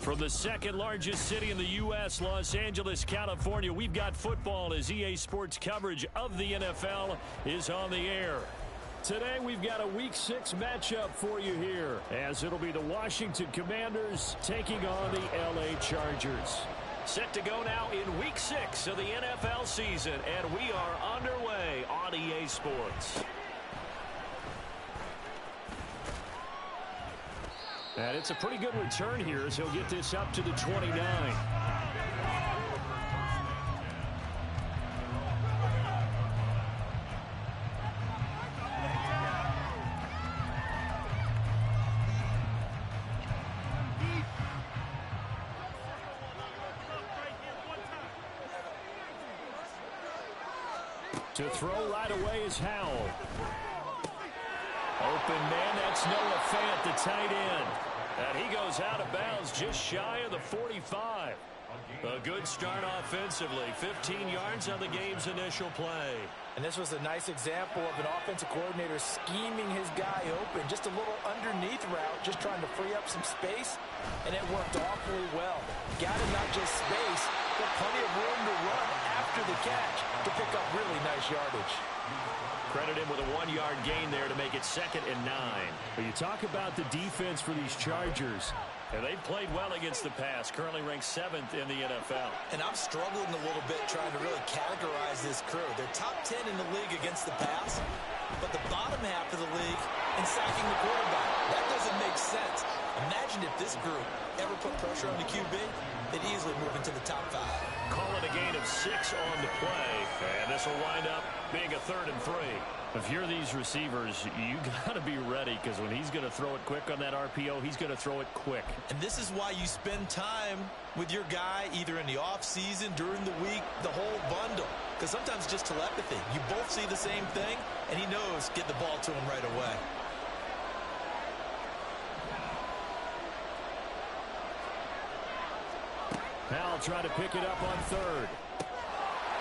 From the second largest city in the U.S., Los Angeles, California, we've got football as EA Sports coverage of the NFL is on the air. Today, we've got a Week 6 matchup for you here, as it'll be the Washington Commanders taking on the L.A. Chargers. Set to go now in Week 6 of the NFL season, and we are underway on EA Sports. And it's a pretty good return here as he'll get this up to the 29. To throw right away is Howell. Open man, that's Noah Fant, the tight end. And he goes out of bounds just shy of the 45. A good start offensively. 15 yards on the game's initial play. And this was a nice example of an offensive coordinator scheming his guy open. Just a little underneath route, just trying to free up some space. And it worked awfully well. Got him not just space, but plenty of room to run after the catch to pick up really nice yardage. Credit him with a 1-yard gain there to make it 2nd and 9. But you talk about the defense for these Chargers. And they've played well against the pass, currently ranked 7th in the NFL. And I'm struggling a little bit trying to really categorize this crew. They're top 10 in the league against the pass, but the bottom half of the league in sacking the quarterback. That doesn't make sense. Imagine if this group ever put pressure on the QB, they'd easily move into the top 5. Call it a gain of 6 on the play, and this will wind up being a 3rd and 3. If you're these receivers, you got to be ready, because when he's going to throw it quick on that RPO, he's going to throw it quick. And this is why you spend time with your guy either in the offseason, during the week, the whole bundle. Because sometimes it's just telepathy. You both see the same thing, and he knows get the ball to him right away. Powell trying to pick it up on 3rd.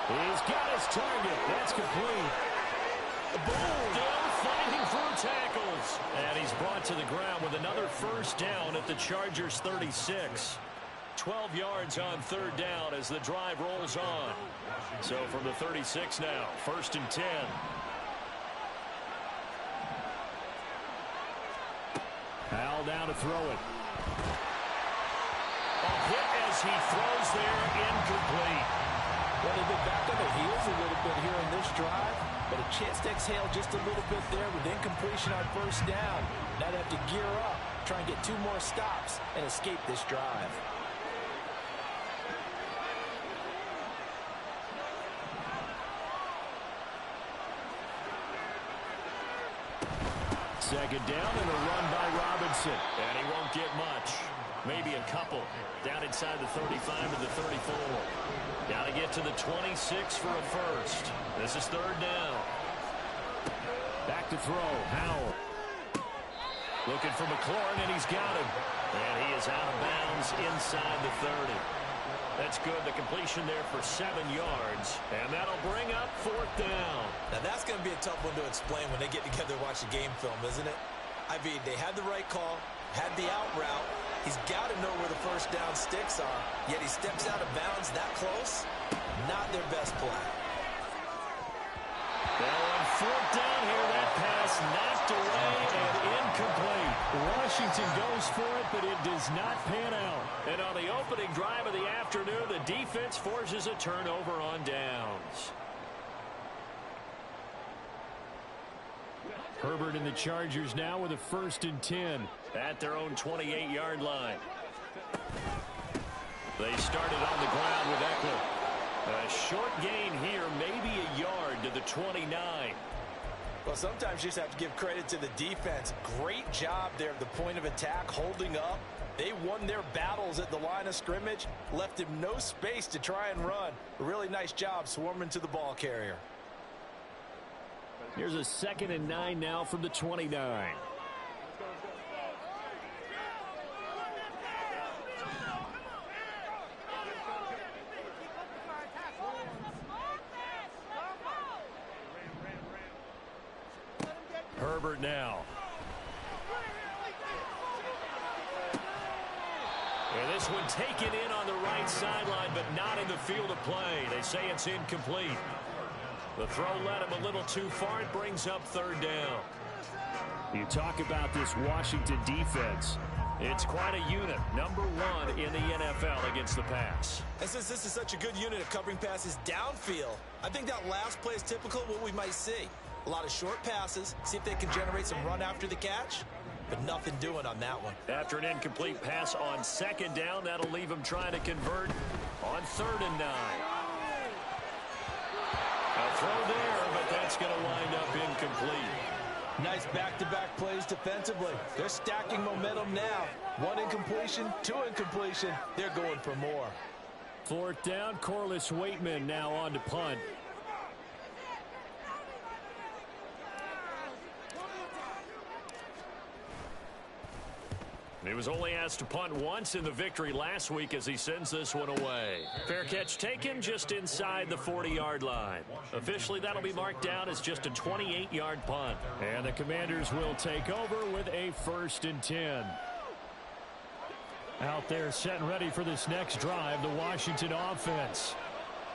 He's got his target. That's complete. Boom! Down fighting for tackles. And he's brought to the ground with another first down at the Chargers 36. 12 yards on 3rd down as the drive rolls on. So from the 36 now, 1st and 10. Powell down to throw it. A hit as he throws there, incomplete. Well, they've been back on their heels a little bit here in this drive, but a chance to exhale just a little bit there with incompletion on 1st down. Now they have to gear up, try and get 2 more stops and escape this drive. Second down and a run by Robinson. And he won't get much. Maybe a couple. Down inside the 35 to the 34. Got to get to the 26 for a first. This is 3rd down. Back to throw. Howell. Looking for McLaurin, and he's got him. And he is out of bounds inside the 30. That's good. The completion there for 7 yards. And that'll bring up 4th down. Now that's going to be a tough one to explain when they get together and watch the game film, isn't it? I mean, they had the right call, had the out route. He's got to know where the first down sticks are, yet he steps out of bounds that close. Not their best play. Now on 4th down here, that pass knocked away and incomplete. Washington goes for it, but it does not pan out. And on the opening drive of the afternoon, the defense forces a turnover on downs. Herbert and the Chargers now with a 1st and 10 at their own 28-yard line. They started on the ground with Eckler. A short gain here, maybe a yard to the 29. Well, sometimes you just have to give credit to the defense. Great job there at the point of attack, holding up. They won their battles at the line of scrimmage, left him no space to try and run. A really nice job swarming to the ball carrier. Here's a 2nd and 9 now from the 29. Herbert now. And this This one taken in on the right sideline, but not in the field of play. They say it's incomplete. The throw led him a little too far. It brings up third down. You talk about this Washington defense. It's quite a unit. Number one in the NFL against the pass. And since this is such a good unit of covering passes downfield, I think that last play is typical of what we might see. A lot of short passes, see if they can generate some run after the catch, but nothing doing on that one. After an incomplete pass on second down, that'll leave him trying to convert on 3rd and 9. A throw there, but that's going to wind up incomplete. Nice back-to-back plays defensively. They're stacking momentum now. 1 incompletion, 2 incompletion. They're going for more. 4th down, Corliss Waitman now on to punt. He was only asked to punt once in the victory last week as he sends this one away. Fair catch taken just inside the 40-yard line. Officially, that'll be marked down as just a 28-yard punt. And the Commanders will take over with a 1st and 10. Out there set and ready for this next drive, the Washington offense.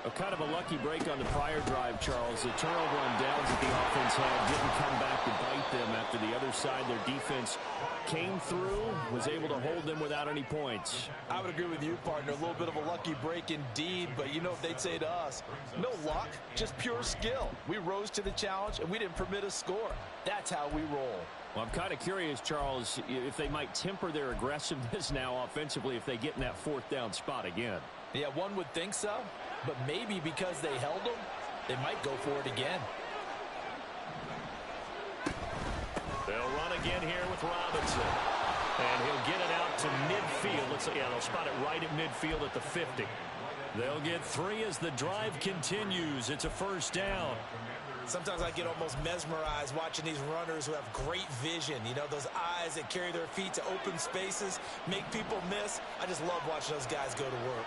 A kind of a lucky break on the prior drive, Charles. The turnover on downs that the offense had didn't come back to bite them after the other side. Their defense came through, was able to hold them without any points. I would agree with you, partner. A little bit of a lucky break indeed, but you know what they'd say to us? No luck, just pure skill. We rose to the challenge, and we didn't permit a score. That's how we roll. Well, I'm kind of curious, Charles, if they might temper their aggressiveness now offensively if they get in that 4th down spot again. Yeah, one would think so, but maybe because they held them, they might go for it again. They'll run again here with Robinson. And he'll get it out to midfield. They'll spot it right at midfield at the 50. They'll get 3 as the drive continues. It's a 1st down. Sometimes I get almost mesmerized watching these runners who have great vision. You know, those eyes that carry their feet to open spaces, make people miss. I just love watching those guys go to work.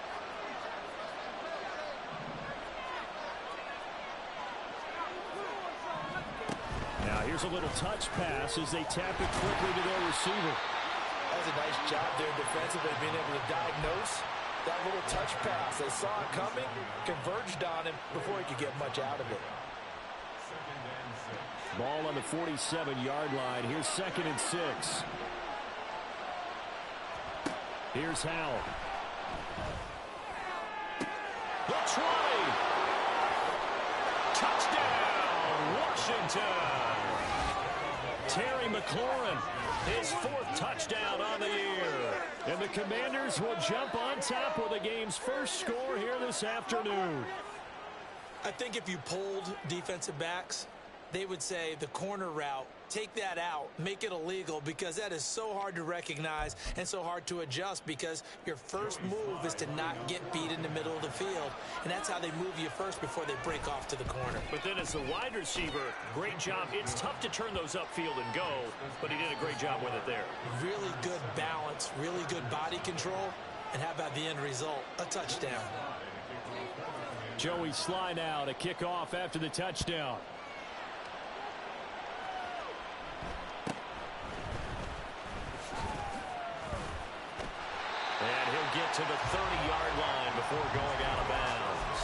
Now here's a little touch pass as they tap it quickly to their receiver. That was a nice job there defensively, being able to diagnose that little touch pass. They saw it coming, converged on him before he could get much out of it. Ball on the 47-yard line. Here's 2nd and 6. Here's Howell. The 20. Touchdown, Washington. Terry McLaurin, his 4th touchdown on the year. And the Commanders will jump on top with the game's first score here this afternoon. I think if you polled defensive backs, they would say the corner route, take that out, make it illegal, because that is so hard to recognize and so hard to adjust, because your first move is to not get beat in the middle of the field, and that's how they move you first before they break off to the corner. But then as the wide receiver, great job. It's tough to turn those upfield and go, but he did a great job with it there. Really good balance, really good body control, and how about the end result? A touchdown. Joey Sly now to kick off after the touchdown. And he'll get to the 30-yard line before going out of bounds.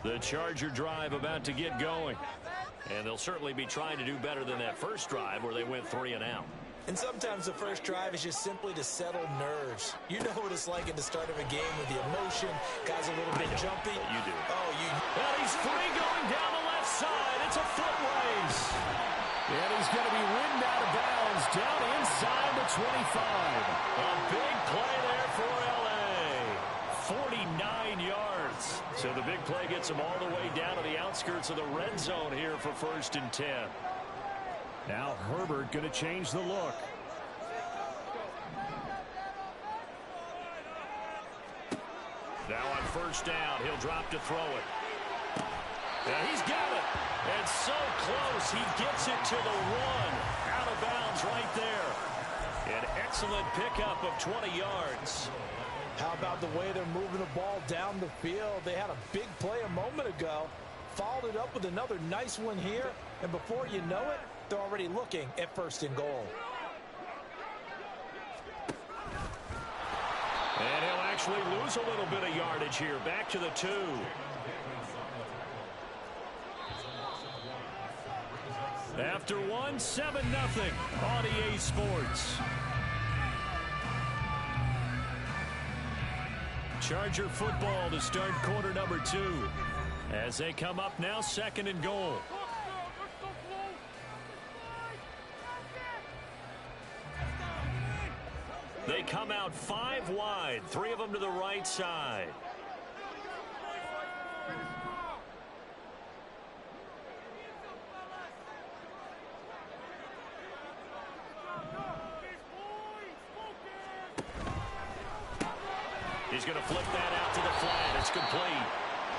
The Charger drive about to get going. And they'll certainly be trying to do better than that first drive where they went 3 and out. And sometimes the first drive is just simply to settle nerves. You know what it's like at the start of a game with the emotion. Guys a little bit jumpy. You do. Well, he's free going down the left side. It's a foot race. And he's going to be ridden out of bounds down inside the 25. A big play there for L.A. 49 yards. So the big play gets him all the way down to the outskirts of the red zone here for 1st and 10. Now Herbert going to change the look. Now on 1st down, he'll drop to throw it. Yeah, he's got it. And so close, he gets it to the 1. Out of bounds right there. An excellent pickup of 20 yards. How about the way they're moving the ball down the field? They had a big play a moment ago, followed it up with another nice one here, and before you know it, they're already looking at 1st and goal. And he'll actually lose a little bit of yardage here. Back to the 2. After 1, 7-0 on EA Sports. Charger football to start quarter number 2. As they come up now, 2nd and goal. They come out 5 wide, 3 of them to the right side. He's going to flip that out to the flat. It's complete.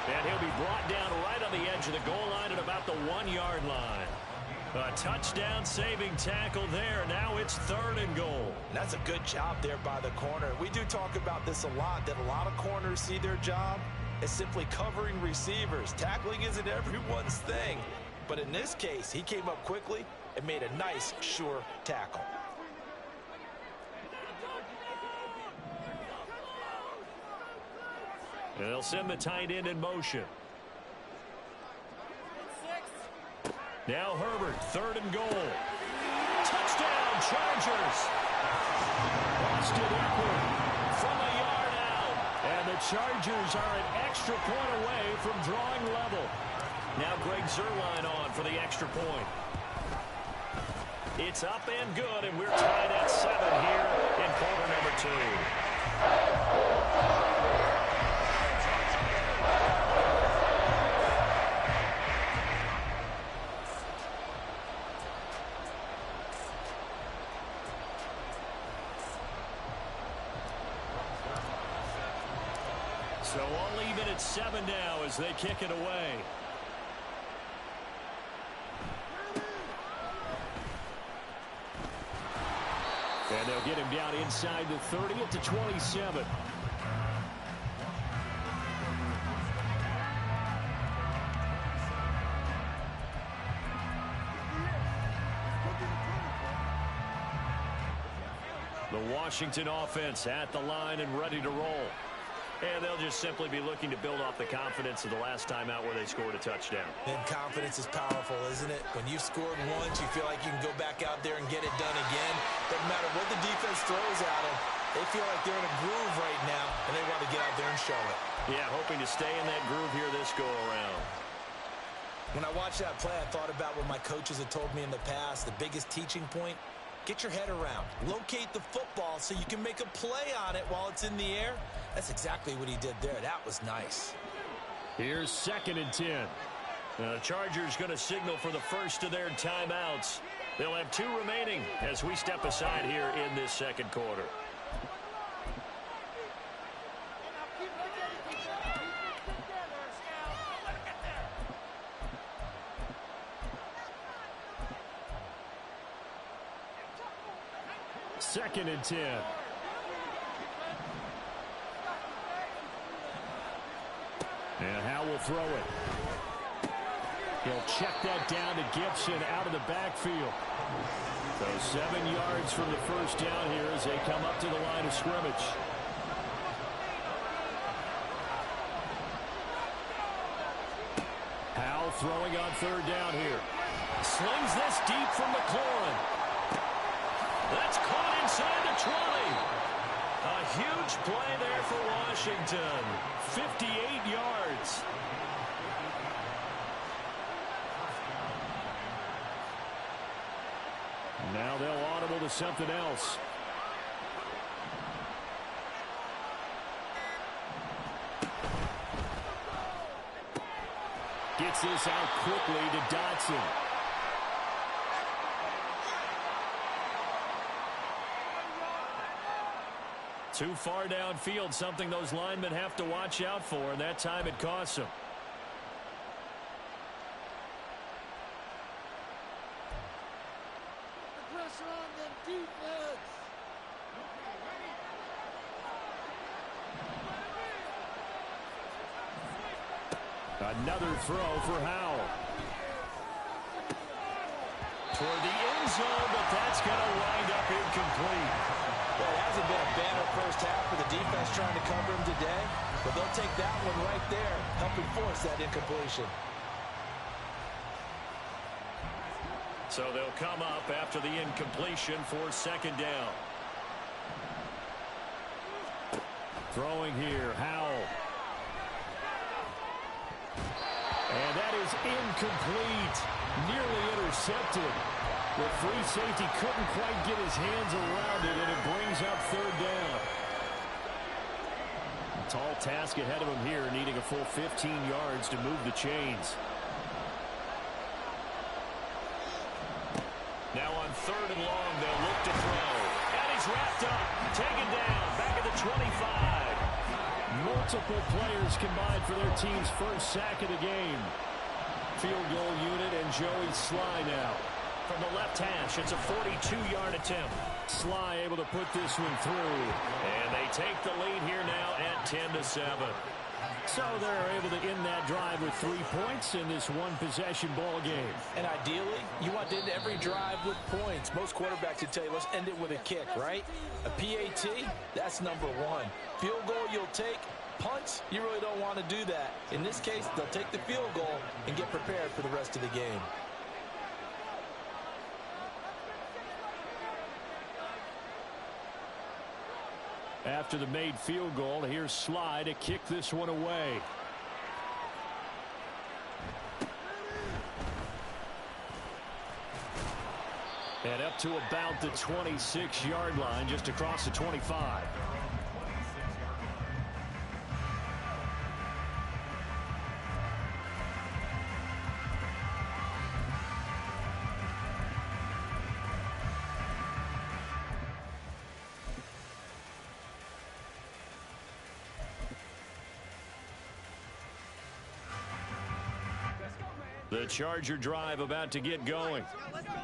And he'll be brought down right on the edge of the goal line at about the 1-yard line. A touchdown-saving tackle there. Now it's 3rd and goal. And that's a good job there by the corner. We do talk about this a lot, that a lot of corners see their job as simply covering receivers. Tackling isn't everyone's thing. But in this case, he came up quickly and made a nice, sure tackle. And they'll send the tight end in motion. Now Herbert, 3rd and goal. Touchdown, Chargers. Austin Eckler from a yard out. And the Chargers are an extra point away from drawing level. Now Greg Zuerlein on for the extra point. It's up and good, and we're tied at 7 here in quarter number 2. So all even at 7 now as they kick it away. And they'll get him down inside the 30 at the 27. The Washington offense at the line and ready to roll. And they'll just simply be looking to build off the confidence of the last time out where they scored a touchdown. And confidence is powerful, isn't it? When you've scored once, you feel like you can go back out there and get it done again. Doesn't matter what the defense throws at them. They feel like they're in a groove right now, and they want to get out there and show it. Yeah, hoping to stay in that groove here this go-around. When I watched that play, I thought about what my coaches had told me in the past. The biggest teaching point, get your head around. Locate the football so you can make a play on it while it's in the air. That's exactly what he did there. That was nice. Here's 2nd and 10. The Chargers going to signal for the first of their timeouts. They'll have 2 remaining as we step aside here in this 2nd quarter. Second and 10. And Howe will throw it. He'll check that down to Gibson out of the backfield. So 7 yards from the first down here as they come up to the line of scrimmage. Howe throwing on 3rd down here. Slings this deep from McLaurin. That's caught inside the 20. A huge play there for Washington. 58 yards. Now they'll audible to something else. Gets this out quickly to Dotson. Too far downfield, something those linemen have to watch out for, and that time it costs them. The pressure on them defense. Another throw for Howell. Toward the end zone, but that's going to wind up incomplete. Well, it hasn't been a banner first half for the defense trying to cover him today, but they'll take that one right there, helping force that incompletion. So they'll come up after the incompletion for second down. Throwing here, Howell. And that is incomplete. Nearly intercepted. The free safety couldn't quite get his hands around it, and it brings up third down. Tall task ahead of him here, needing a full 15 yards to move the chains. Now on third and long, they'll look to throw. And he's wrapped up, taken down, back at the 25. Multiple players combined for their team's first sack of the game. Field goal unit and Joey Sly now. From the left hash, it's a 42-yard attempt. Sly able to put this one through. And they take the lead here now at 10-7. So they're able to end that drive with 3 points in this one-possession ball game. And ideally, you want to end every drive with points. Most quarterbacks would tell you, let's end it with a kick, right? A PAT, that's number one. Field goal you'll take. Punts, you really don't want to do that. In this case, they'll take the field goal and get prepared for the rest of the game. After the made field goal, here's Sly to kick this one away. And up to about the 26-yard line, just across the 25. The Charger drive about to get going.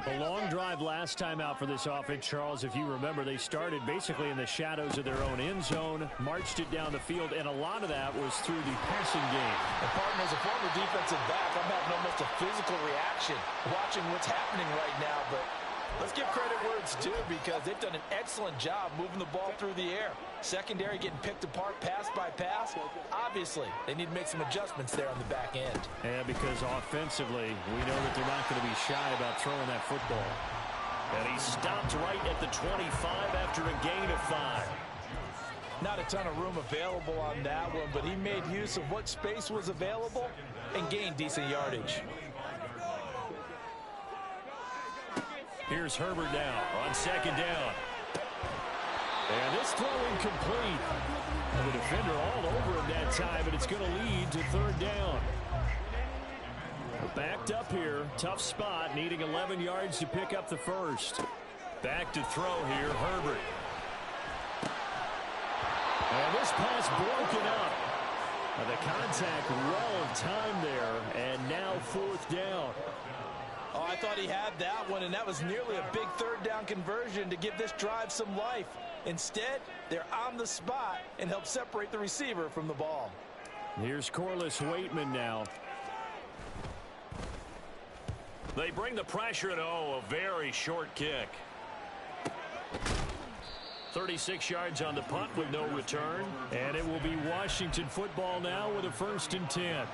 A long drive last time out for this offense, Charles. If you remember, they started basically in the shadows of their own end zone, marched it down the field, and a lot of that was through the passing game. And partner, as a former defensive back, I'm having almost a physical reaction watching what's happening right now. But let's give credit where it's due, because they've done an excellent job moving the ball through the air. Secondary getting picked apart pass by pass. Obviously, they need to make some adjustments there on the back end. Yeah, because offensively, we know that they're not going to be shy about throwing that football. And he stopped right at the 25 after a gain of 5. Not a ton of room available on that one, but he made use of what space was available and gained decent yardage. Here's Herbert now on second down. And this throw incomplete. And the defender all over him that time, but it's going to lead to third down. Backed up here. Tough spot, needing 11 yards to pick up the first. Back to throw here, Herbert. And this pass broken up. And the contact, well of time there, and now fourth down. Oh, I thought he had that one, and that was nearly a big third down conversion to give this drive some life. Instead, they're on the spot and help separate the receiver from the ball. Here's Corliss Waitman now. They bring the pressure, and a very short kick. 36 yards on the punt with no return. And it will be Washington football now with a 1st and 10.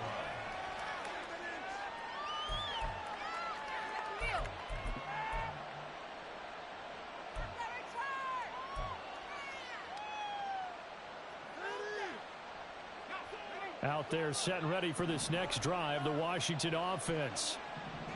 Out there set and ready for this next drive, the Washington offense.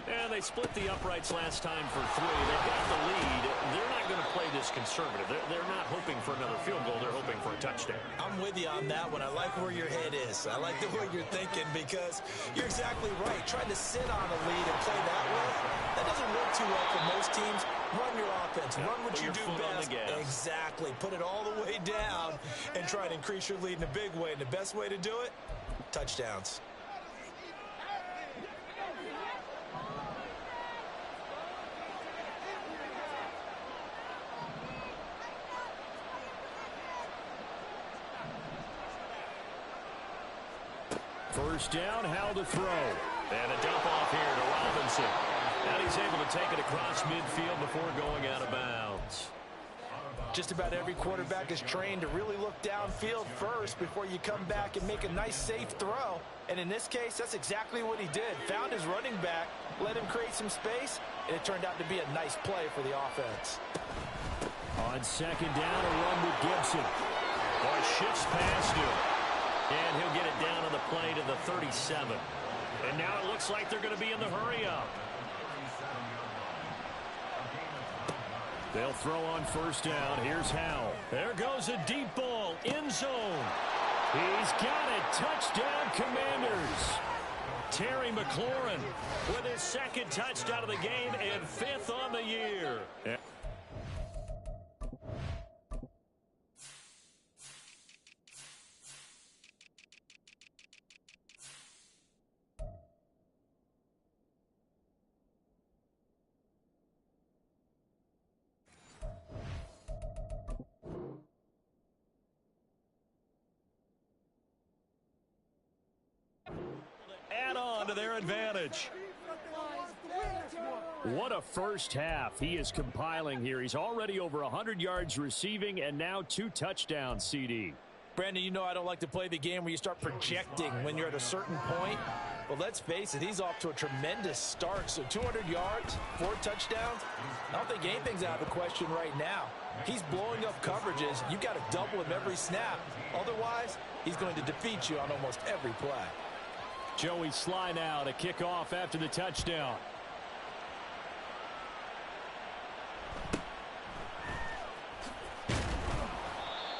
And they split the uprights last time for 3. They've got the lead. They're not going to play this conservative. They're not hoping for another field goal. They're hoping for a touchdown. I'm with you on that one. I like where your head is. I like the way you're thinking, because you're exactly right. Trying to sit on a lead and play that way, that doesn't work too well for most teams. Run your offense. Run what you do best. Exactly. Put it all the way down and try to increase your lead in a big way. And the best way to do it, touchdowns. First down, how to throw. And a dump off here to Robinson. And he's able to take it across midfield before going out of bounds. Just about every quarterback is trained to really look downfield first before you come back and make a nice, safe throw. And in this case, that's exactly what he did. Found his running back, let him create some space, and it turned out to be a nice play for the offense. On second down, a run with Gibson. Boy, shifts past him. And he'll get it down on the play to the 37. And now it looks like they're going to be in the hurry-up. They'll throw on first down. Here's Howell. There goes a deep ball. End zone. He's got it. Touchdown, Commanders. Terry McLaurin with his second touchdown of the game and 5th on the year. Add on to their advantage. What a first half he is compiling here. He's already over 100 yards receiving and now 2 touchdowns, CD. Brandon, you know I don't like to play the game where you start projecting when you're at a certain point. But let's face it, he's off to a tremendous start. So 200 yards, 4 touchdowns. I don't think anything's out of the question right now. He's blowing up coverages. You've got to double him every snap. Otherwise, he's going to defeat you on almost every play. Joey Sly now to kick off after the touchdown.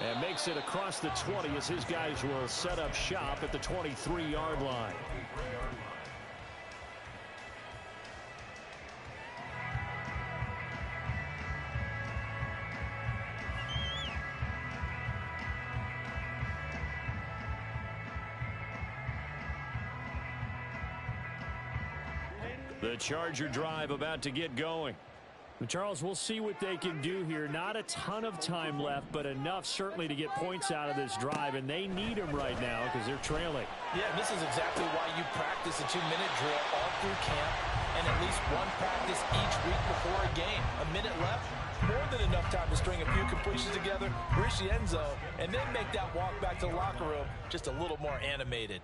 And makes it across the 20 as his guys will set up shop at the 23-yard line. The Charger drive about to get going. Charles, we'll see what they can do here. Not a ton of time left, but enough certainly to get points out of this drive, and they need them right now because they're trailing. Yeah, this is exactly why you practice a 2-minute drill all through camp and at least one practice each week before a game. A minute left, more than enough time to string a few completions together, reach the end zone, and then make that walk back to the locker room just a little more animated.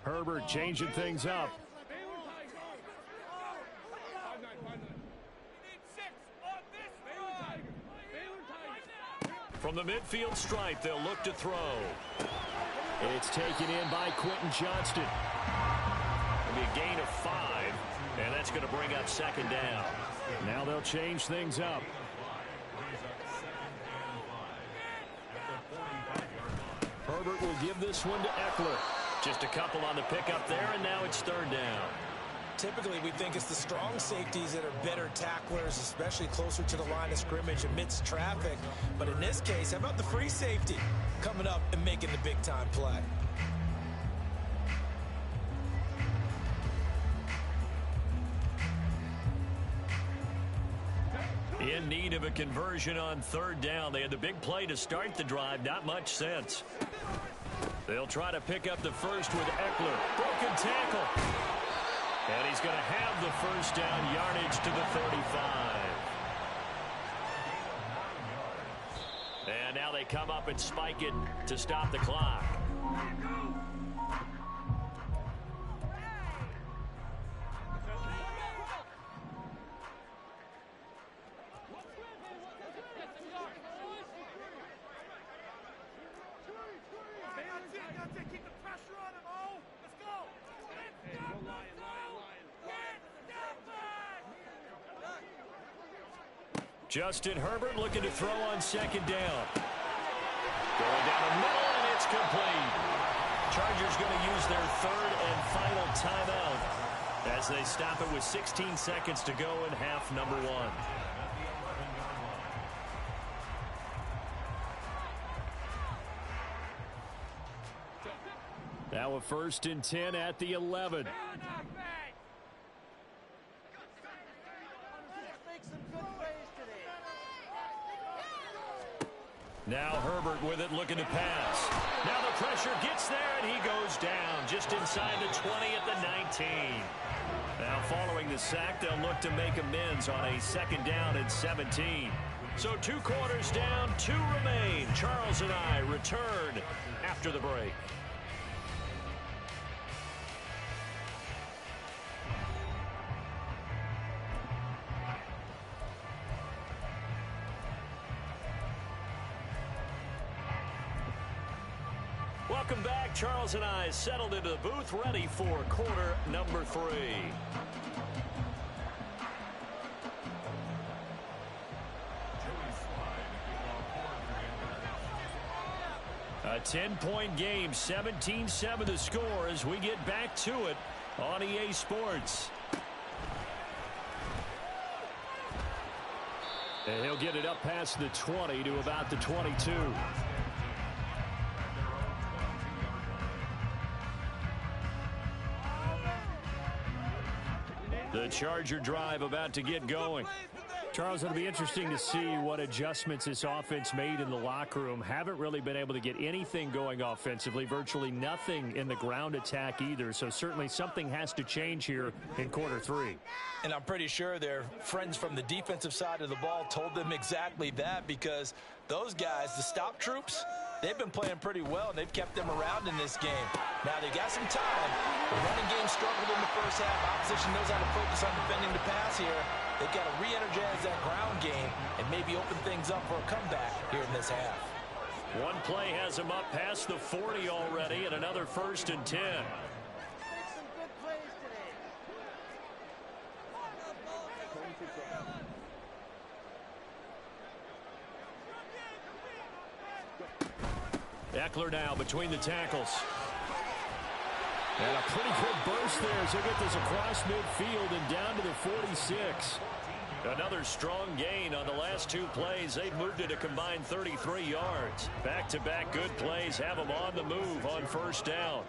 Herbert changing things up. From the midfield stripe, they'll look to throw. It's taken in by Quentin Johnston. It'll be a gain of 5, and that's going to bring up second down. Now they'll change things up. Herbert will give this one to Eckler. Just a couple on the pickup there, and now it's third down. Typically, we think it's the strong safeties that are better tacklers, especially closer to the line of scrimmage amidst traffic. But in this case, how about the free safety coming up and making the big-time play? In need of a conversion on third down. They had the big play to start the drive. Not much sense. They'll try to pick up the first with Eckler. Broken tackle. And he's going to have the first down, yardage to the 35. And now they come up and spike it to stop the clock. Justin Herbert looking to throw on second down. Going down the middle, and it's complete. Chargers going to use their third and final timeout as they stop it with 16 seconds to go in half number 1. Now a 1st and 10 at the 11. Now Herbert with it, looking to pass. Now the pressure gets there, and he goes down just inside the 20 at the 19. Now following the sack, they'll look to make amends on a second down and 17. So 2 quarters down, 2 remain. Charles and I return after the break. Welcome back. Charles and I settled into the booth, ready for quarter number 3. A 10-point game, 17-7 the score as we get back to it on EA Sports. And he'll get it up past the 20 to about the 22. The Charger drive about to get going. Charles, it'll be interesting to see what adjustments this offense made in the locker room. Haven't really been able to get anything going offensively, virtually nothing in the ground attack either. So certainly something has to change here in quarter 3. And I'm pretty sure their friends from the defensive side of the ball told them exactly that, because those guys, the stop troops, they've been playing pretty well, and they've kept them around in this game. Now, they got some time. The running game struggled in the first half. Opposition knows how to focus on defending the pass here. They've got to re-energize that ground game and maybe open things up for a comeback here in this half. One play has them up past the 40 already, and another 1st and 10. Eckler now between the tackles. And a pretty good burst there as he'll get this across midfield and down to the 46. Another strong gain on the last 2 plays. They've moved it a combined 33 yards. Back-to-back good plays have them on the move on 1st down.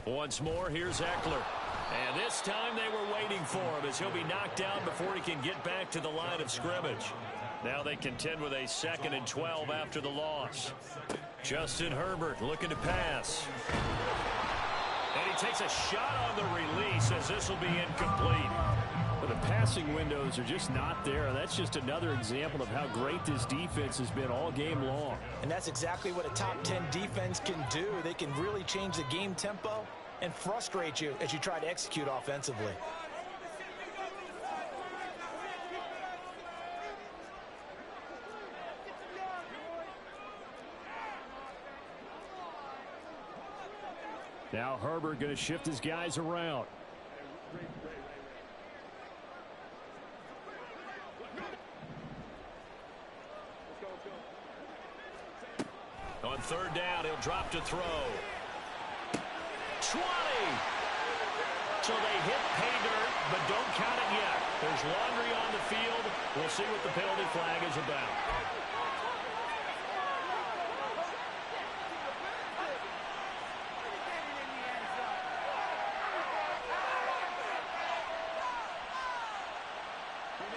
Once more, here's Eckler. And this time they were waiting for him as he'll be knocked down before he can get back to the line of scrimmage. Now they contend with a 2nd and 12 after the loss. Justin Herbert looking to pass. And he takes a shot on the release as this will be incomplete. But the passing windows are just not there. That's just another example of how great this defense has been all game long. And that's exactly what a top 10 defense can do. They can really change the game tempo and frustrate you as you try to execute offensively. Now Herbert going to shift his guys around. On 3rd down, he'll drop to throw. 20. So they hit pay dirt, but don't count it yet. There's laundry on the field. We'll see what the penalty flag is about.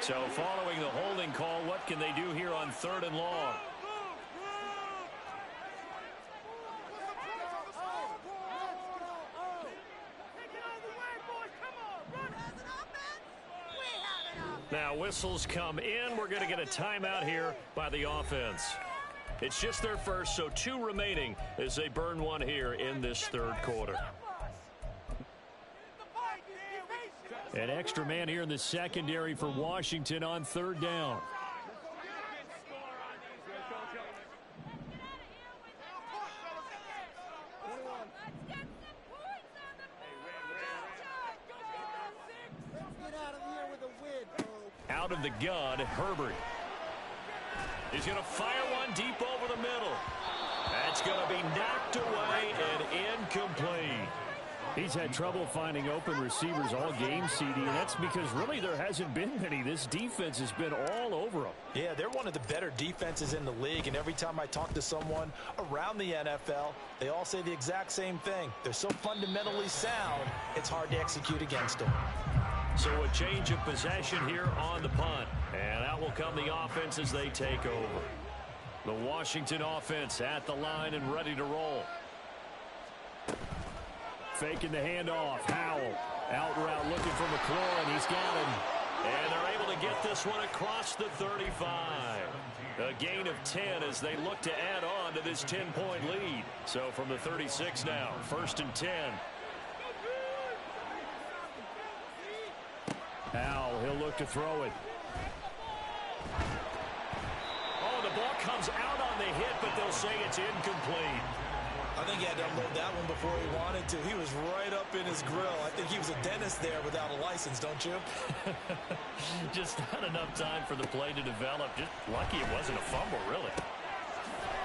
So following the holding call, what can they do here on 3rd and long? Now whistles come in. We're going to get a timeout here by the offense. It's just their first, so 2 remaining as they burn one here in this 3rd quarter. An extra man here in the secondary for Washington on 3rd down. Out of the gun, Herbert. He's going to fire one deep over the middle. That's going to be knocked away and incomplete. He's had trouble finding open receivers all game, CD, and that's because really there hasn't been many. This defense has been all over them. Yeah, they're one of the better defenses in the league, and every time I talk to someone around the NFL, they all say the exact same thing. They're so fundamentally sound, it's hard to execute against them. So a change of possession here on the punt, and out will come the offense as they take over. The Washington offense at the line and ready to roll. Faking the handoff. Howell out route looking for McLaurin. He's got him. And they're able to get this one across the 35. A gain of 10 as they look to add on to this 10-point lead. So from the 36 now, 1st and 10. Howell, he'll look to throw it. Oh, the ball comes out on the hit, but they'll say it's incomplete. I think he had to unload that one before he wanted to. He was right up in his grill. I think he was a dentist there without a license, don't you? Just not enough time for the play to develop. Just lucky it wasn't a fumble, really.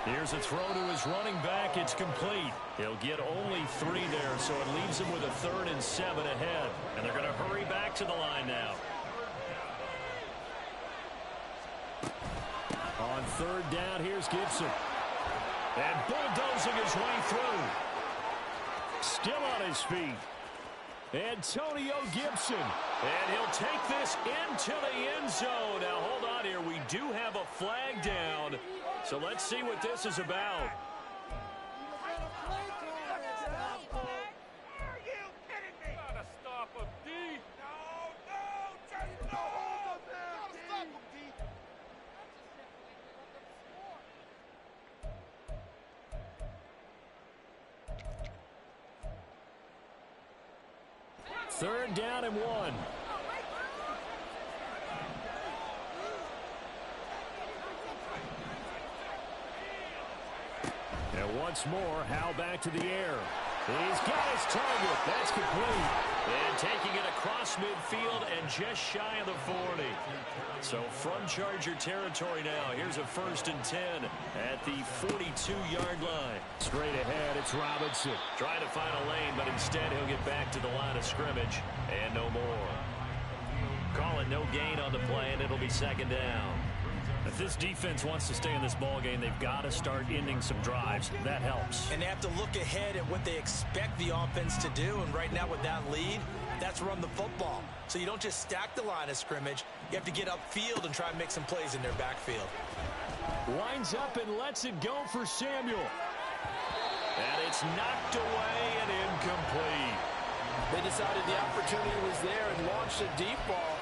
Here's a throw to his running back. It's complete. He'll get only 3 there, so it leaves him with a 3rd and 7 ahead. And they're going to hurry back to the line now. On 3rd down, here's Gibson. And bulldozing his way through. Still on his feet. Antonio Gibson. And he'll take this into the end zone. Now, hold on here. We do have a flag down. So let's see what this is about. Third down and 1. And once more, Howell back to the air. He's got his target. That's complete. And taking it across midfield and just shy of the 40. So from Charger territory now, here's a 1st and 10 at the 42-yard line. Straight ahead, it's Robinson. Trying to find a lane, but instead he'll get back to the line of scrimmage and no more. Call it no gain on the play, and it'll be 2nd down. If this defense wants to stay in this ball game, they've got to start ending some drives. That helps. And they have to look ahead at what they expect the offense to do. And right now with that lead, that's run the football. So you don't just stack the line of scrimmage. You have to get upfield and try and make some plays in their backfield. Winds up and lets it go for Samuel. And it's knocked away and incomplete. They decided the opportunity was there and launched a deep ball.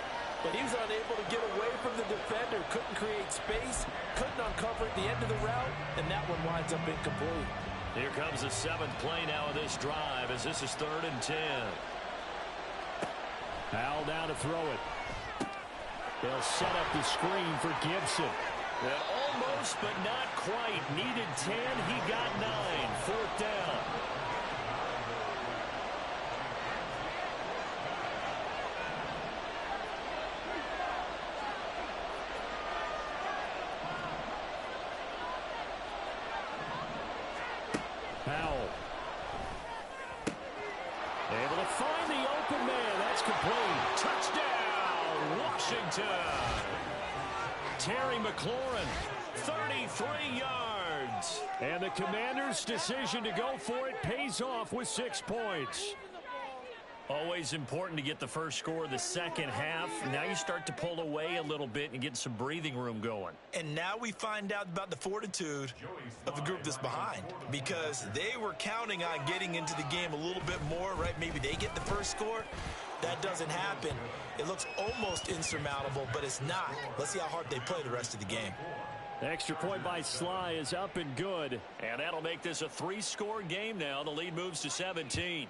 But he was unable to get away from the defender, couldn't create space, couldn't uncover at the end of the route, and that one winds up incomplete. Here comes the 7th play now of this drive as this is 3rd and 10. Howell down to throw it. They'll set up the screen for Gibson. And almost, but not quite. Needed 10, he got 9. 4th down. Howell. Able to find the open man. That's complete. Touchdown, Washington. Terry McLaurin, 33 yards. And the Commanders' decision to go for it pays off with 6 points. Always important to get the first score of the second half. Now you start to pull away a little bit and get some breathing room going. And now we find out about the fortitude of the group that's behind, because they were counting on getting into the game a little bit more, right? Maybe they get the first score. That doesn't happen. It looks almost insurmountable, but it's not. Let's see how hard they play the rest of the game. Extra point by Sly is up and good. And that'll make this a 3-score game now. The lead moves to 17.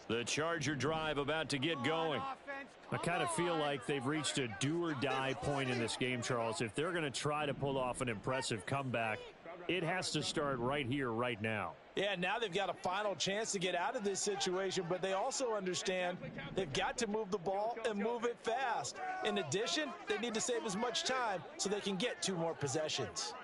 The Charger drive about to get going. I kind of feel like they've reached a do-or-die point in this game, Charles. If they're going to try to pull off an impressive comeback, It has to start right here, right now. Yeah, now they've got a final chance to get out of this situation, but they also understand they've got to move the ball and move it fast. In addition, they need to save as much time so they can get 2 more possessions.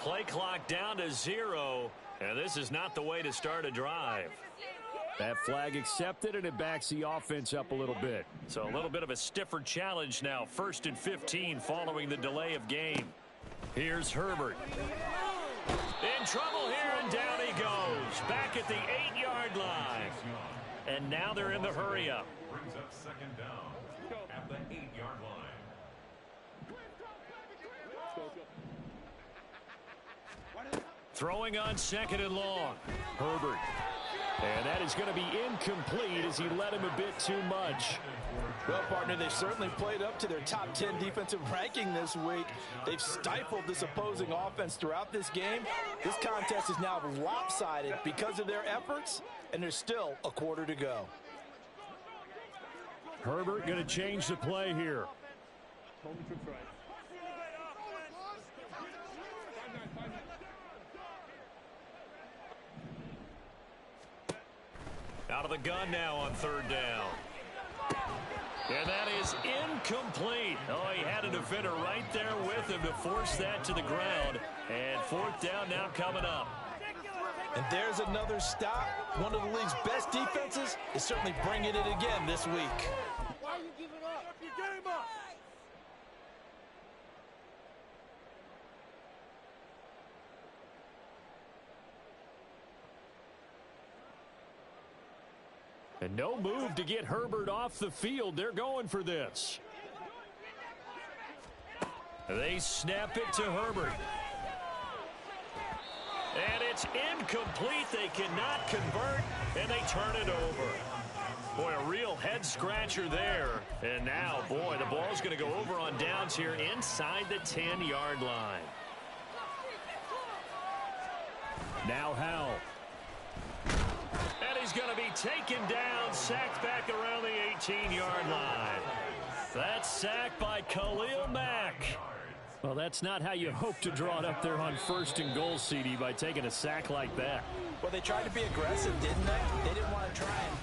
Play clock down to 0, and this is not the way to start a drive. That flag accepted, and it backs the offense up a little bit. So a little bit of a stiffer challenge now. 1st and 15 following the delay of game. Here's Herbert. In trouble here, and down he goes. Back at the 8-yard line. And now they're in the hurry-up. Brings up 2nd down at the 8-yard line. Throwing on 2nd and long. Herbert. And that is going to be incomplete as he led him a bit too much. Well, partner, they've certainly played up to their top 10 defensive ranking this week. They've stifled this opposing offense throughout this game. This contest is now lopsided because of their efforts, and there's still a quarter to go. Herbert going to change the play here. Out of the gun now on 3rd down. And that is incomplete. Oh, he had a defender right there with him to force that to the ground. And 4th down now coming up. And there's another stop. One of the league's best defenses is certainly bringing it again this week. Why are you giving up? You game up. And no move to get Herbert off the field. They're going for this. They snap it to Herbert. And it's incomplete. They cannot convert, and they turn it over. Boy, a real head-scratcher there. And now, boy, the ball's going to go over on downs here inside the 10-yard line. Now Howell. And he's going to be taken down, sacked back around the 18-yard line. That's sacked by Khalil Mack. Well, that's not how you hope to draw it up there on 1st and goal, CD, by taking a sack like that. Well, they tried to be aggressive, didn't they? They didn't want to try and...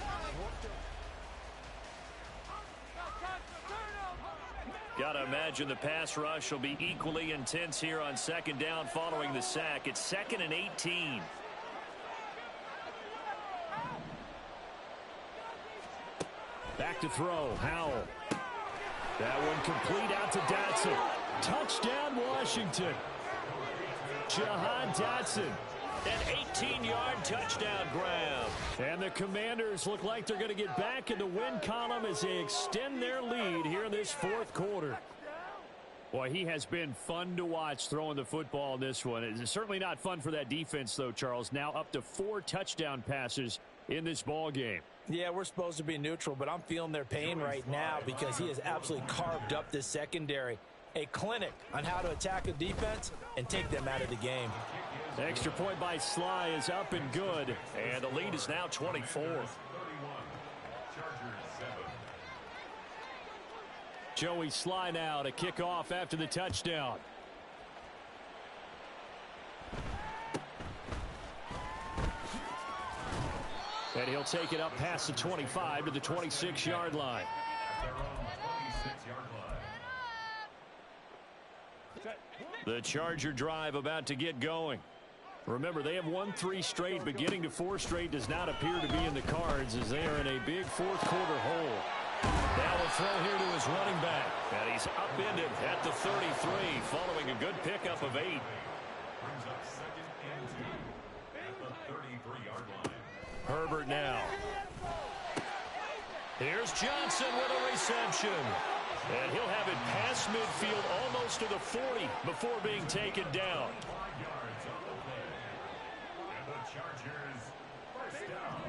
Got to imagine the pass rush will be equally intense here on 2nd down following the sack. It's 2nd and 18. Back to throw. Howell. That one complete out to Dotson. Touchdown, Washington. Jahan Dotson. An 18-yard touchdown grab. And the Commanders look like they're going to get back in the win column as they extend their lead here in this 4th quarter. Boy, he has been fun to watch throwing the football in this one. It's certainly not fun for that defense, though, Charles. Now up to 4 touchdown passes in this ball game. Yeah, we're supposed to be neutral, but I'm feeling their pain right now because he has absolutely carved up this secondary. A clinic on how to attack a defense and take them out of the game. The extra point by Sly is up and good. And the lead is now 24. Joey Sly now to kick off after the touchdown. And he'll take it up past the 25 to the 26-yard line. The Charger drive about to get going. Remember, they have won 3 straight, but getting to 4 straight does not appear to be in the cards as they are in a big 4th quarter hole. Now the throw here to his running back. And he's upended at the 33 following a good pickup of 8. Brings up 2nd and 2 at the 33-yard line. Herbert now. Here's Johnson with a reception. And he'll have it past midfield almost to the 40 before being taken down. 5 yards on the play. And the Chargers, 1st down.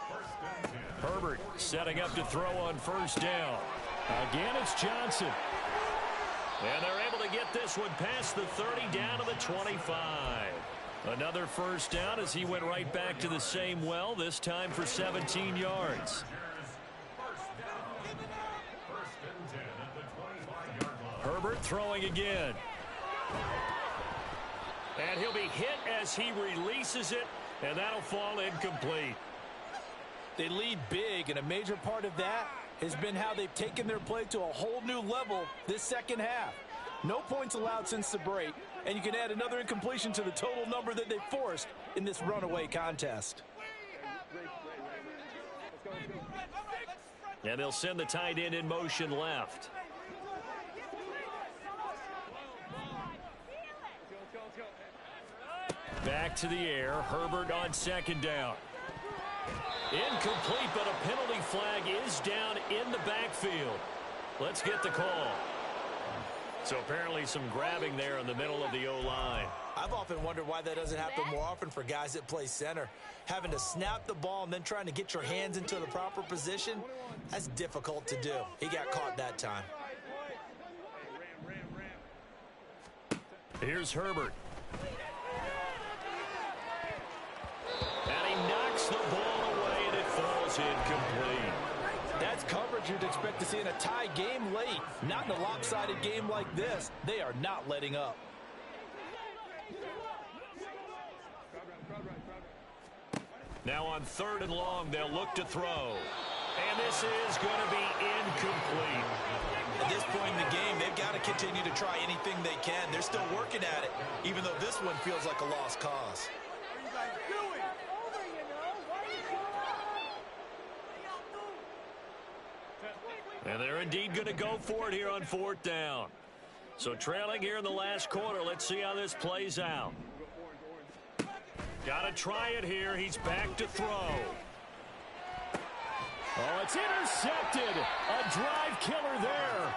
1st and 10. Herbert setting up to throw on 1st down. Again, it's Johnson. And they're able to get this one past the 30 down to the 25. Another first down as he went right back to the same well, this time for 17 yards. Herbert throwing again. And he'll be hit as he releases it, and that'll fall incomplete. They lead big, and a major part of that has been how they've taken their play to a whole new level this second half. No points allowed since the break, and you can add another incompletion to the total number that they forced in this runaway contest. And they'll send the tight end in motion left. Back to the air. Herbert on second down. Incomplete, but a penalty flag is down in the backfield. Let's get the call. So apparently some grabbing there in the middle of the O-line. I've often wondered why that doesn't happen more often for guys that play center. Having to snap the ball and then trying to get your hands into the proper position, that's difficult to do. He got caught that time. Here's Herbert. And he knocks the ball away, and it falls incomplete. That's coverage you'd expect to see in a tie game late. Not in a lopsided game like this. They are not letting up. Now on 3rd and long, they'll look to throw. And this is going to be incomplete. At this point in the game, they've got to continue to try anything they can. They're still working at it, even though this one feels like a lost cause. And they're indeed going to go for it here on 4th down. So trailing here in the last quarter. Let's see how this plays out. Got to try it here. He's back to throw. Oh, it's intercepted. A drive killer there.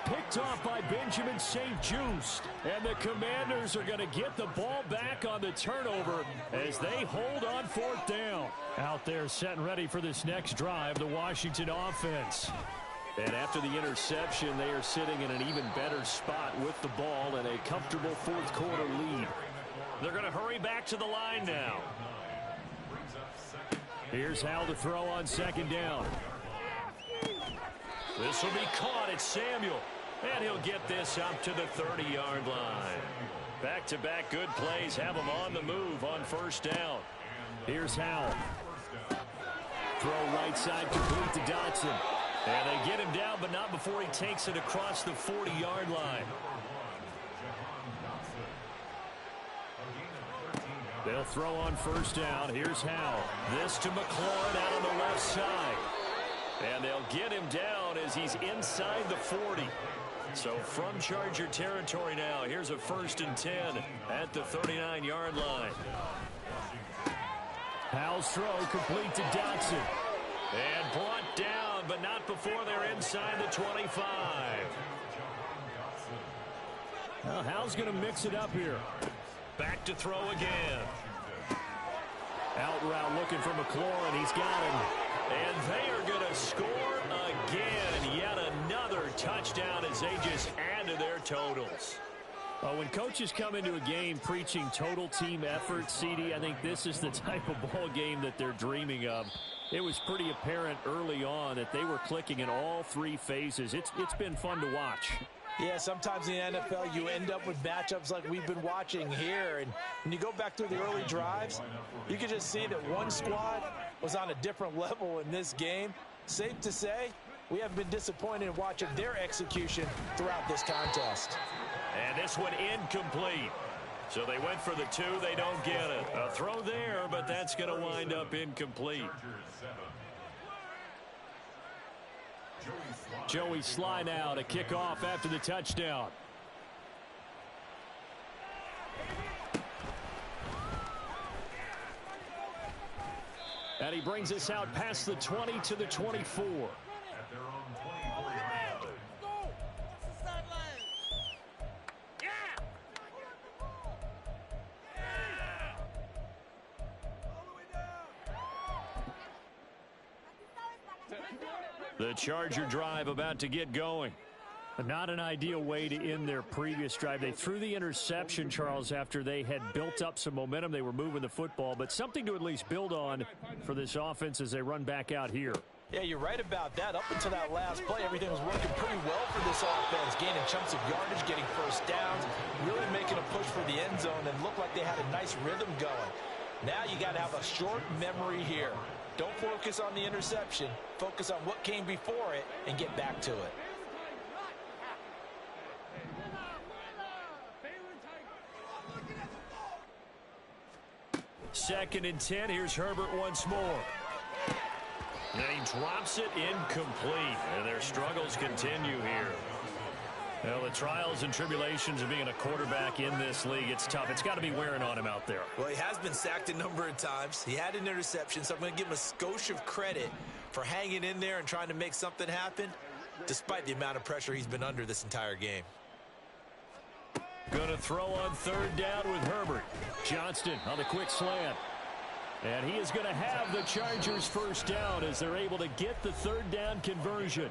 Picked off by Benjamin St-Juste. And the Commanders are going to get the ball back on the turnover as they hold on 4th down. Out there set and ready for this next drive, the Washington offense. And after the interception, they are sitting in an even better spot with the ball and a comfortable 4th quarter lead. They're going to hurry back to the line now. Here's Howell to throw on 2nd down. This will be caught. It's Samuel. And he'll get this up to the 30-yard line. Back-to-back good plays have him on the move on 1st down. Here's Howell. Throw right side complete to Dotson. And they get him down, but not before he takes it across the 40-yard line. They'll throw on 1st down. Here's Howell. This to McLaurin out on the left side. And they'll get him down as he's inside the 40. So from Charger territory now, here's a 1st and 10 at the 39-yard line. Howell's throw complete to Dotson. And brought down, but not before they're inside the 25. Well, Howell's going to mix it up here. Back to throw again. Out route looking for McLaurin. He's got him. And they are going to score again. Yet another touchdown as they just add to their totals. When coaches come into a game preaching total team effort, CD, I think this is the type of ball game that they're dreaming of. It was pretty apparent early on that they were clicking in all 3 phases. It's been fun to watch. Yeah, sometimes in the NFL you end up with matchups like we've been watching here. And when you go back through the early drives, you can just see that one squad was on a different level in this game. Safe to say, we have been disappointed in watching their execution throughout this contest. And this one incomplete. So they went for the 2. They don't get it. A throw there, but that's going to wind up incomplete. Joey Sly now to kick off after the touchdown. And he brings us out past the 20 to the 24. The Charger drive about to get going. Not an ideal way to end their previous drive. They threw the interception, Charles, after they had built up some momentum. They were moving the football, but something to at least build on for this offense as they run back out here. Yeah, you're right about that. Up until that last play, everything was working pretty well for this offense, gaining chunks of yardage, getting first downs, really making a push for the end zone, and looked like they had a nice rhythm going. Now you got to have a short memory here. Don't focus on the interception. Focus on what came before it and get back to it. Second and 10. Here's Herbert once more. And he drops it incomplete. And their struggles continue here. Well, the trials and tribulations of being a quarterback in this league, it's tough. It's got to be wearing on him out there. Well, he has been sacked a number of times. He had an interception, so I'm going to give him a skosh of credit for hanging in there and trying to make something happen, despite the amount of pressure he's been under this entire game. Going to throw on third down with Herbert. Johnston on the quick slant. And he is going to have the Chargers first down as they're able to get the third down conversion.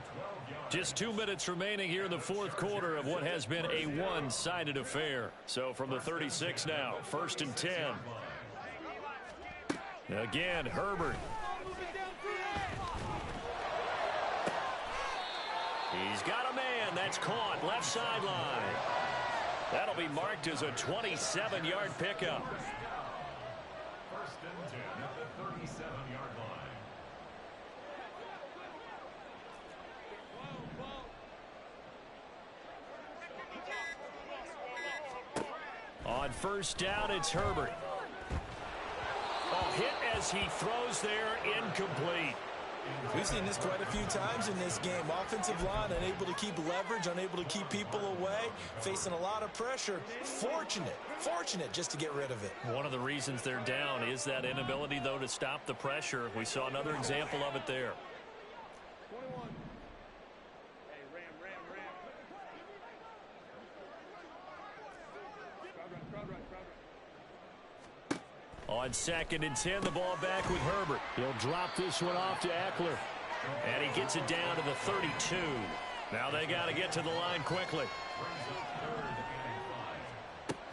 Just 2 minutes remaining here in the fourth quarter of what has been a one-sided affair. So from the 36 now, first and 10. Again, Herbert. He's got a man. That's caught left sideline. That'll be marked as a 27-yard pickup. First and 10 at the 37-yard line. On first down, it's Herbert. Oh, hit as he throws there, incomplete. We've seen this quite a few times in this game. Offensive line unable to keep leverage, unable to keep people away, facing a lot of pressure. Fortunate just to get rid of it. One of the reasons they're down is that inability, though, to stop the pressure. We saw another example of it there. 21. Hey, Ram. Crowd run. On second and 10, the ball back with Herbert. He'll drop this one off to Eckler. And he gets it down to the 32. Now they got to get to the line quickly.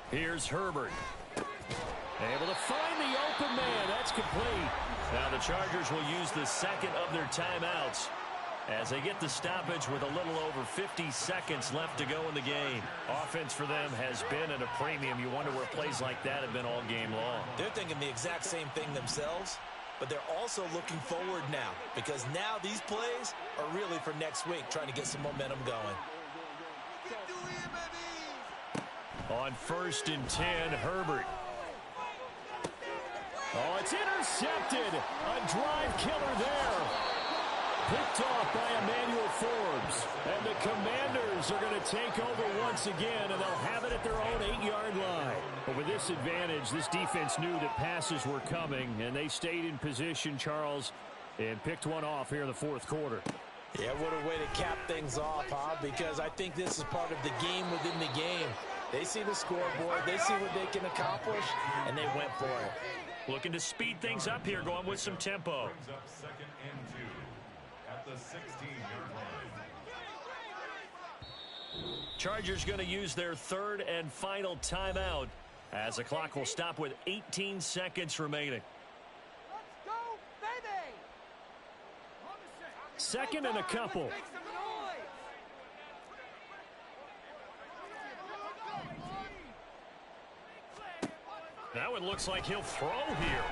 Here's Herbert. Able to find the open man. That's complete. Now the Chargers will use the second of their timeouts as they get the stoppage with a little over 50 seconds left to go in the game. Offense for them has been at a premium. You wonder where plays like that have been all game long. They're thinking the exact same thing themselves, but they're also looking forward now because now these plays are really for next week, trying to get some momentum going. On first and 10, Herbert. Oh, it's intercepted. A drive killer there. Picked off by Emmanuel Forbes. And the Commanders are going to take over once again, and they'll have it at their own 8-yard line. But with this advantage, this defense knew that passes were coming, and they stayed in position, Charles, and picked one off here in the fourth quarter. Yeah, what a way to cap things off, huh? Because I think this is part of the game within the game. They see the scoreboard, they see what they can accomplish, and they went for it. Looking to speed things up here, going with some tempo. Brings up second and 2 at the 16-yard line. Chargers going to use their third and final timeout as the clock will stop with 18 seconds remaining. Let's go, baby! Second and a couple. Make some noise! Now it looks like he'll throw here.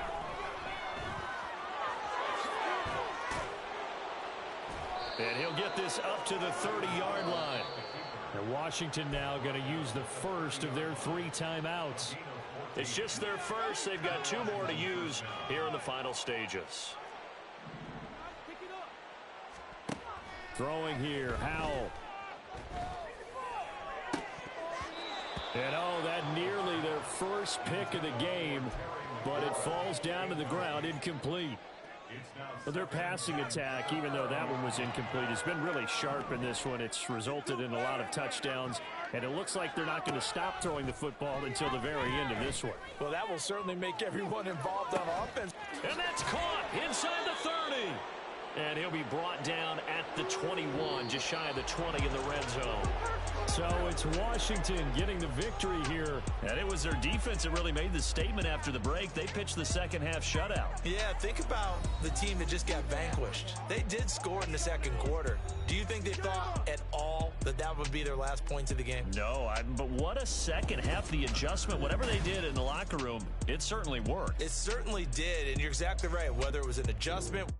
And he'll get this up to the 30-yard line. And Washington now going to use the first of their 3 timeouts. It's just their first. They've got 2 more to use here in the final stages. Throwing here, Howell. And oh, that nearly their first pick of the game, but it falls down to the ground, incomplete. But their passing attack, even though that one was incomplete, has been really sharp in this one. It's resulted in a lot of touchdowns, and it looks like they're not going to stop throwing the football until the very end of this one. Well, that will certainly make everyone involved on offense. And that's caught inside the 30. And he'll be brought down at the 21, just shy of the 20 in the red zone. So it's Washington getting the victory here. And it was their defense that really made the statement after the break. They pitched the second half shutout. Yeah, think about the team that just got vanquished. They did score in the second quarter. Do you think they thought at all that that would be their last points of the game? No, but what a second half. The adjustment, whatever they did in the locker room, it certainly worked. It certainly did, and you're exactly right. Whether it was an adjustment,